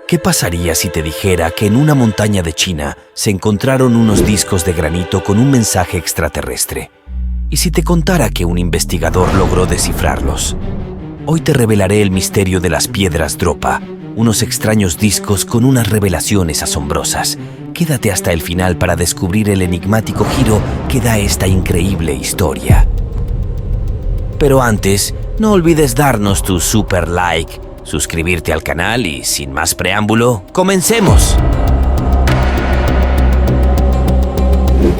¿Qué pasaría si te dijera que en una montaña de China se encontraron unos discos de granito con un mensaje extraterrestre? ¿Y si te contara que un investigador logró descifrarlos? Hoy te revelaré el misterio de las piedras Dropa, unos extraños discos con unas revelaciones asombrosas. Quédate hasta el final para descubrir el enigmático giro que da esta increíble historia. Pero antes, no olvides darnos tu super like, suscribirte al canal y, sin más preámbulo, ¡comencemos!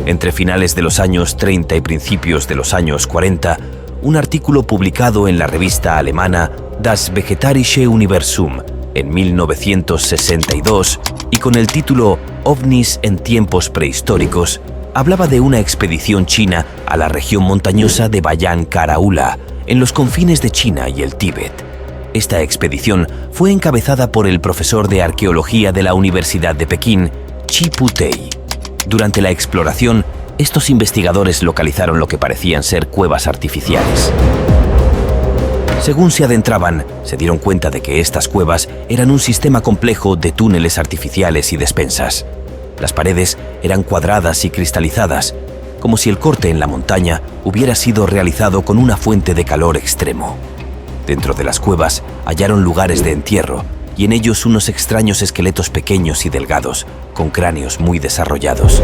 Entre finales de los años 30 y principios de los años 40, un artículo publicado en la revista alemana Das Vegetarische Universum en 1962 y con el título OVNIs en tiempos prehistóricos, hablaba de una expedición china a la región montañosa de Bayan Karaula, en los confines de China y el Tíbet. Esta expedición fue encabezada por el profesor de arqueología de la Universidad de Pekín, Chi Putei. Durante la exploración, estos investigadores localizaron lo que parecían ser cuevas artificiales. Según se adentraban, se dieron cuenta de que estas cuevas eran un sistema complejo de túneles artificiales y despensas. Las paredes eran cuadradas y cristalizadas, como si el corte en la montaña hubiera sido realizado con una fuente de calor extremo. Dentro de las cuevas hallaron lugares de entierro y en ellos unos extraños esqueletos pequeños y delgados, con cráneos muy desarrollados.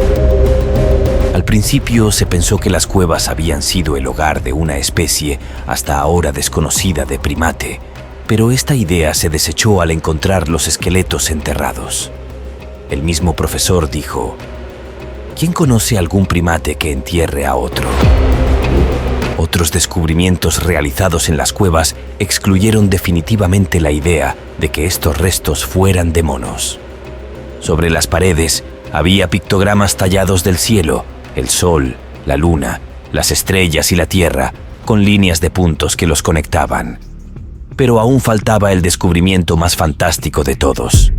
Al principio se pensó que las cuevas habían sido el hogar de una especie hasta ahora desconocida de primate, pero esta idea se desechó al encontrar los esqueletos enterrados. El mismo profesor dijo: ¿quién conoce algún primate que entierre a otro? Otros descubrimientos realizados en las cuevas excluyeron definitivamente la idea de que estos restos fueran de monos. Sobre las paredes había pictogramas tallados del cielo, el sol, la luna, las estrellas y la tierra, con líneas de puntos que los conectaban. Pero aún faltaba el descubrimiento más fantástico de todos.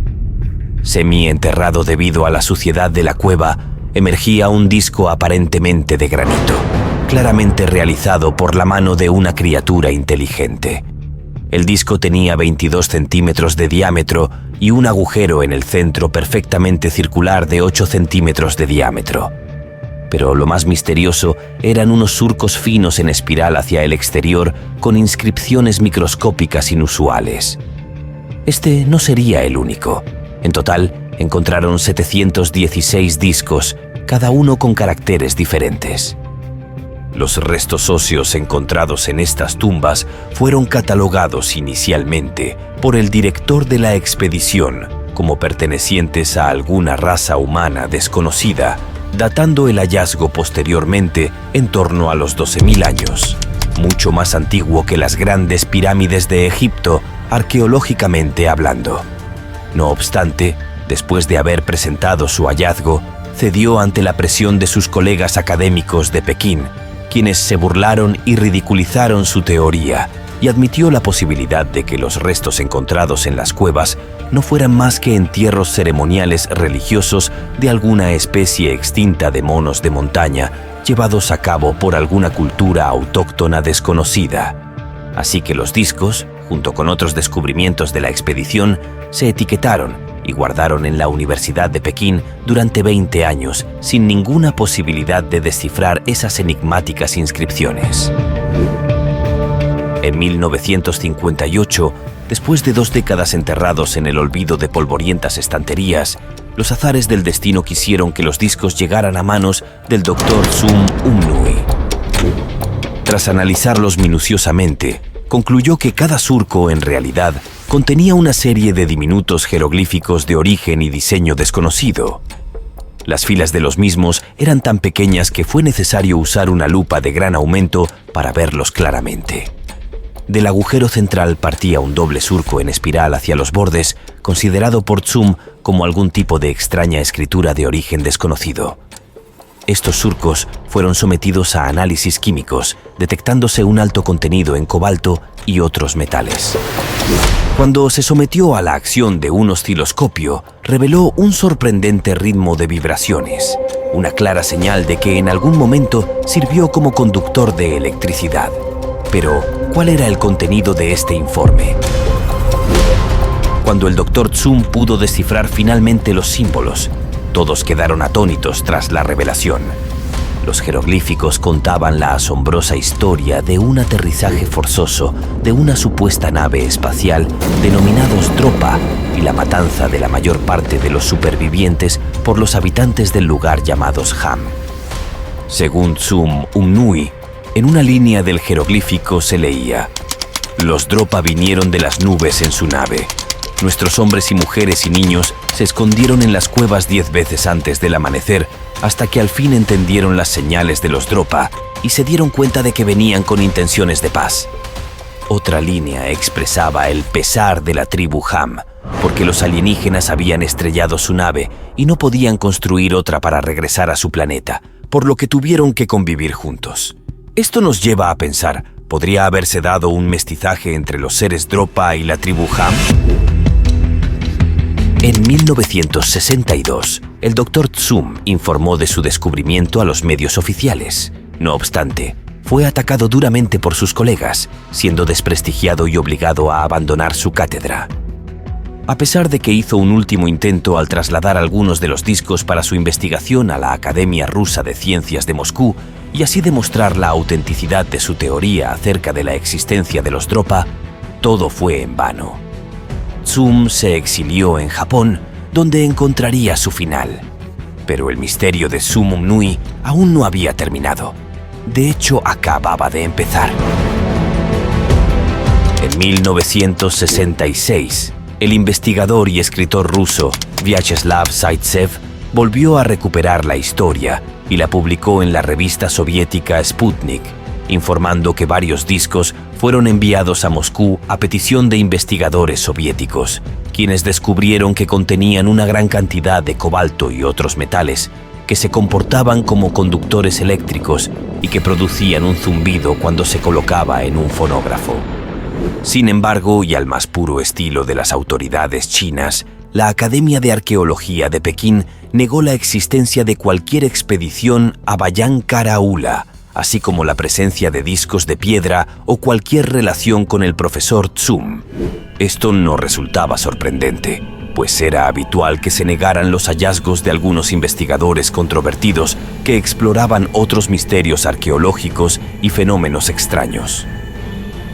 Semi-enterrado debido a la suciedad de la cueva, emergía un disco aparentemente de granito, claramente realizado por la mano de una criatura inteligente. El disco tenía 22 centímetros de diámetro y un agujero en el centro perfectamente circular de 8 centímetros de diámetro. Pero lo más misterioso eran unos surcos finos en espiral hacia el exterior con inscripciones microscópicas inusuales. Este no sería el único. En total, encontraron 716 discos, cada uno con caracteres diferentes. Los restos óseos encontrados en estas tumbas fueron catalogados inicialmente por el director de la expedición como pertenecientes a alguna raza humana desconocida, datando el hallazgo posteriormente en torno a los 12.000 años, mucho más antiguo que las grandes pirámides de Egipto, arqueológicamente hablando. No obstante, después de haber presentado su hallazgo, cedió ante la presión de sus colegas académicos de Pekín, quienes se burlaron y ridiculizaron su teoría, y admitió la posibilidad de que los restos encontrados en las cuevas no fueran más que entierros ceremoniales religiosos de alguna especie extinta de monos de montaña, llevados a cabo por alguna cultura autóctona desconocida. Así que los discos, junto con otros descubrimientos de la expedición, se etiquetaron y guardaron en la Universidad de Pekín durante 20 años, sin ninguna posibilidad de descifrar esas enigmáticas inscripciones. En 1958, después de 2 décadas enterrados en el olvido de polvorientas estanterías, los azares del destino quisieron que los discos llegaran a manos del Dr. Sum Umnui. Tras analizarlos minuciosamente, concluyó que cada surco, en realidad, contenía una serie de diminutos jeroglíficos de origen y diseño desconocido. Las filas de los mismos eran tan pequeñas que fue necesario usar una lupa de gran aumento para verlos claramente. Del agujero central partía un doble surco en espiral hacia los bordes, considerado por Tsum como algún tipo de extraña escritura de origen desconocido. Estos surcos fueron sometidos a análisis químicos, detectándose un alto contenido en cobalto y otros metales. Cuando se sometió a la acción de un osciloscopio, reveló un sorprendente ritmo de vibraciones, una clara señal de que en algún momento sirvió como conductor de electricidad. Pero, ¿cuál era el contenido de este informe? Cuando el Dr. Tsum pudo descifrar finalmente los símbolos, todos quedaron atónitos tras la revelación. Los jeroglíficos contaban la asombrosa historia de un aterrizaje forzoso de una supuesta nave espacial denominados Dropa y la matanza de la mayor parte de los supervivientes por los habitantes del lugar llamados Ham. Según Tsum Umnui, en una línea del jeroglífico se leía: «Los Dropa vinieron de las nubes en su nave. Nuestros hombres y mujeres y niños se escondieron en las cuevas 10 veces antes del amanecer, hasta que al fin entendieron las señales de los Dropa y se dieron cuenta de que venían con intenciones de paz». Otra línea expresaba el pesar de la tribu Ham, porque los alienígenas habían estrellado su nave y no podían construir otra para regresar a su planeta, por lo que tuvieron que convivir juntos. Esto nos lleva a pensar, ¿podría haberse dado un mestizaje entre los seres Dropa y la tribu Ham? En 1962, el Dr. Tsum informó de su descubrimiento a los medios oficiales. No obstante, fue atacado duramente por sus colegas, siendo desprestigiado y obligado a abandonar su cátedra. A pesar de que hizo un último intento al trasladar algunos de los discos para su investigación a la Academia Rusa de Ciencias de Moscú y así demostrar la autenticidad de su teoría acerca de la existencia de los Dropa, todo fue en vano. Tsum se exilió en Japón, donde encontraría su final. Pero el misterio de Tsum Umnui aún no había terminado. De hecho, acababa de empezar. En 1966, el investigador y escritor ruso Vyacheslav Zaitsev volvió a recuperar la historia y la publicó en la revista soviética Sputnik, informando que varios discos fueron enviados a Moscú a petición de investigadores soviéticos, quienes descubrieron que contenían una gran cantidad de cobalto y otros metales que se comportaban como conductores eléctricos y que producían un zumbido cuando se colocaba en un fonógrafo. Sin embargo, y al más puro estilo de las autoridades chinas, la Academia de Arqueología de Pekín negó la existencia de cualquier expedición a Bayan Karaula, así como la presencia de discos de piedra o cualquier relación con el profesor Tsum. Esto no resultaba sorprendente, pues era habitual que se negaran los hallazgos de algunos investigadores controvertidos que exploraban otros misterios arqueológicos y fenómenos extraños.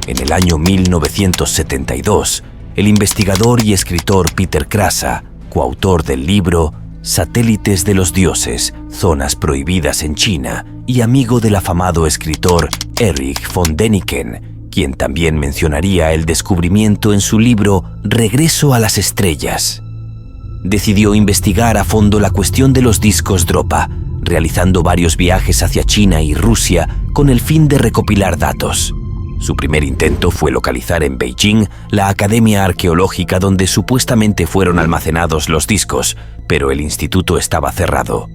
En el año 1972, el investigador y escritor Peter Krasa, coautor del libro Satélites de los Dioses, Zonas Prohibidas en China, y amigo del afamado escritor Erich von Däniken, quien también mencionaría el descubrimiento en su libro Regreso a las Estrellas, decidió investigar a fondo la cuestión de los discos Dropa, realizando varios viajes hacia China y Rusia con el fin de recopilar datos. Su primer intento fue localizar en Beijing la Academia Arqueológica donde supuestamente fueron almacenados los discos, pero el instituto estaba cerrado.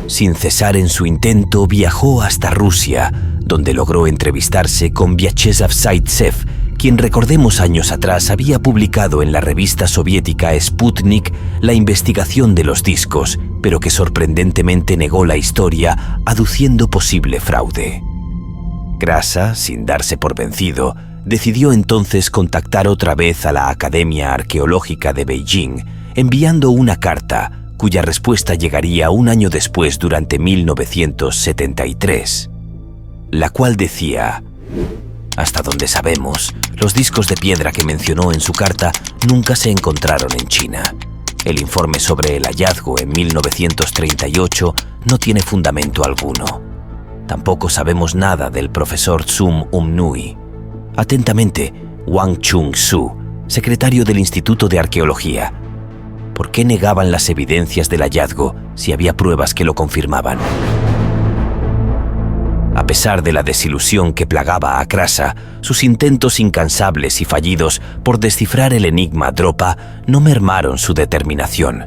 Sin cesar en su intento, viajó hasta Rusia, donde logró entrevistarse con Vyacheslav Zaitsev, quien recordemos años atrás había publicado en la revista soviética Sputnik la investigación de los discos, pero que sorprendentemente negó la historia, aduciendo posible fraude. Krasa, sin darse por vencido, decidió entonces contactar otra vez a la Academia Arqueológica de Beijing, enviando una carta, cuya respuesta llegaría un año después durante 1973, la cual decía: hasta donde sabemos, los discos de piedra que mencionó en su carta nunca se encontraron en China. El informe sobre el hallazgo en 1938 no tiene fundamento alguno. Tampoco sabemos nada del profesor Tsum Umnui. Atentamente, Wang Chung-su, secretario del Instituto de Arqueología. ¿Por qué negaban las evidencias del hallazgo si había pruebas que lo confirmaban? A pesar de la desilusión que plagaba a Krasa, sus intentos incansables y fallidos por descifrar el enigma Dropa no mermaron su determinación.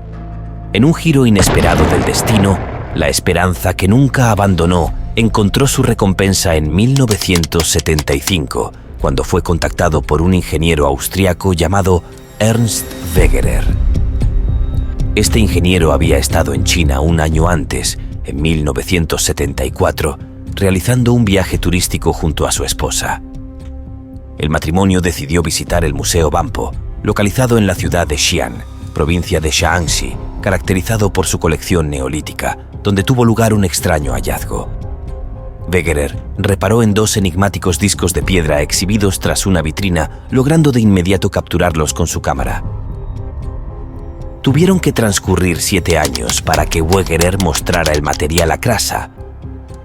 En un giro inesperado del destino, la esperanza que nunca abandonó encontró su recompensa en 1975, cuando fue contactado por un ingeniero austriaco llamado Ernst Wegerer. Este ingeniero había estado en China un año antes, en 1974, realizando un viaje turístico junto a su esposa. El matrimonio decidió visitar el Museo Banpo, localizado en la ciudad de Xi'an, provincia de Shaanxi, caracterizado por su colección neolítica, donde tuvo lugar un extraño hallazgo. Wegerer reparó en 2 enigmáticos discos de piedra exhibidos tras una vitrina, logrando de inmediato capturarlos con su cámara. Tuvieron que transcurrir 7 años para que Wegerer mostrara el material a Krasa.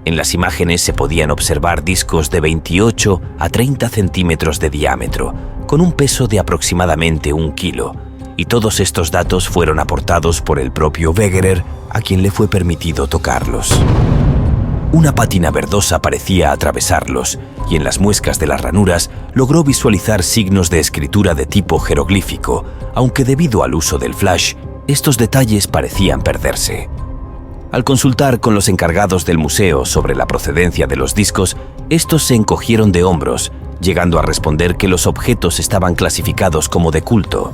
En las imágenes se podían observar discos de 28 a 30 centímetros de diámetro, con un peso de aproximadamente 1 kilo, y todos estos datos fueron aportados por el propio Wegerer, a quien le fue permitido tocarlos. Una pátina verdosa parecía atravesarlos, y en las muescas de las ranuras logró visualizar signos de escritura de tipo jeroglífico, aunque debido al uso del flash, estos detalles parecían perderse. Al consultar con los encargados del museo sobre la procedencia de los discos, estos se encogieron de hombros, llegando a responder que los objetos estaban clasificados como de culto.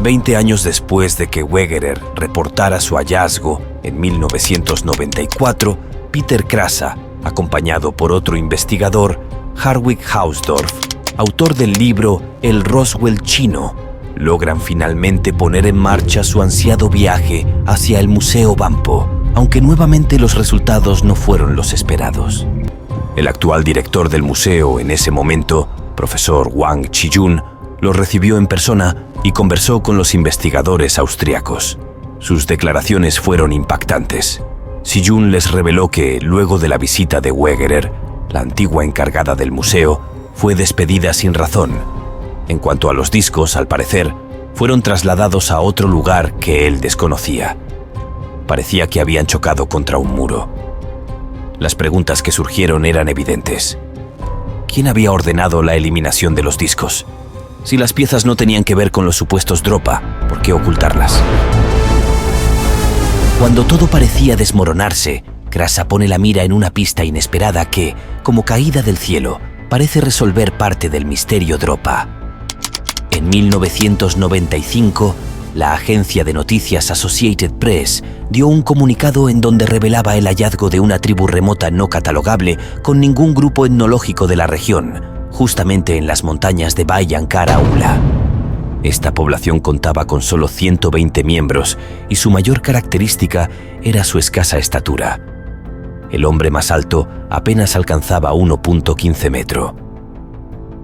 20 años después de que Wegerer reportara su hallazgo, en 1994, Peter Krasa, acompañado por otro investigador, Hartwig Hausdorff, autor del libro El Roswell chino, logran finalmente poner en marcha su ansiado viaje hacia el Museo Banpo, aunque nuevamente los resultados no fueron los esperados. El actual director del museo en ese momento, profesor Wang Qiyun, los recibió en persona y conversó con los investigadores austriacos. Sus declaraciones fueron impactantes. Qiyun les reveló que, luego de la visita de Wegerer, la antigua encargada del museo fue despedida sin razón. En cuanto a los discos, al parecer, fueron trasladados a otro lugar que él desconocía. Parecía que habían chocado contra un muro. Las preguntas que surgieron eran evidentes. ¿Quién había ordenado la eliminación de los discos? Si las piezas no tenían que ver con los supuestos Dropa, ¿por qué ocultarlas? Cuando todo parecía desmoronarse, Krasa pone la mira en una pista inesperada que, como caída del cielo, parece resolver parte del misterio Dropa. En 1995, la agencia de noticias Associated Press dio un comunicado en donde revelaba el hallazgo de una tribu remota no catalogable con ningún grupo etnológico de la región, justamente en las montañas de Bayankara Ula. Esta población contaba con solo 120 miembros y su mayor característica era su escasa estatura. El hombre más alto apenas alcanzaba 1.15 metros.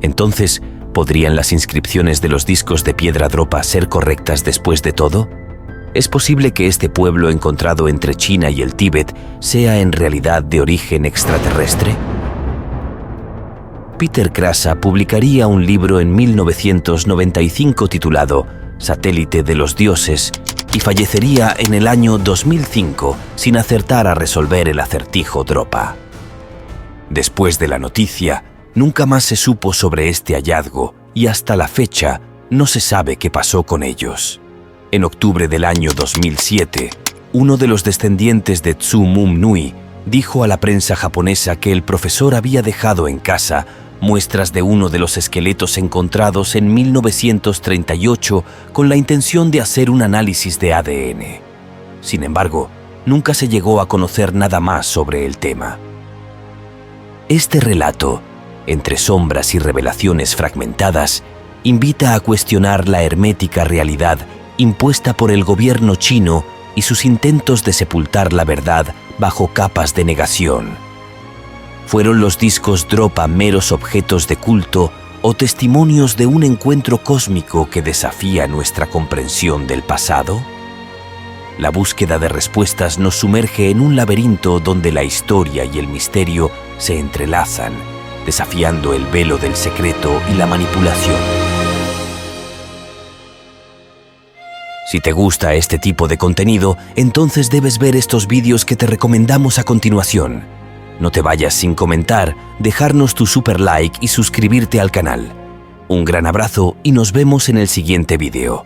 Entonces, ¿podrían las inscripciones de los discos de piedra Dropa ser correctas después de todo? ¿Es posible que este pueblo encontrado entre China y el Tíbet sea en realidad de origen extraterrestre? Peter Krasa publicaría un libro en 1995 titulado Satélite de los Dioses y fallecería en el año 2005 sin acertar a resolver el acertijo Dropa. Después de la noticia, nunca más se supo sobre este hallazgo y hasta la fecha no se sabe qué pasó con ellos. En octubre del año 2007, uno de los descendientes de Tsu Mum Nui dijo a la prensa japonesa que el profesor había dejado en casa muestras de uno de los esqueletos encontrados en 1938 con la intención de hacer un análisis de ADN. Sin embargo, nunca se llegó a conocer nada más sobre el tema. Este relato, entre sombras y revelaciones fragmentadas, invita a cuestionar la hermética realidad impuesta por el gobierno chino y sus intentos de sepultar la verdad bajo capas de negación. ¿Fueron los discos Dropa meros objetos de culto o testimonios de un encuentro cósmico que desafía nuestra comprensión del pasado? La búsqueda de respuestas nos sumerge en un laberinto donde la historia y el misterio se entrelazan, desafiando el velo del secreto y la manipulación. Si te gusta este tipo de contenido, entonces debes ver estos vídeos que te recomendamos a continuación. No te vayas sin comentar, dejarnos tu super like y suscribirte al canal. Un gran abrazo y nos vemos en el siguiente vídeo.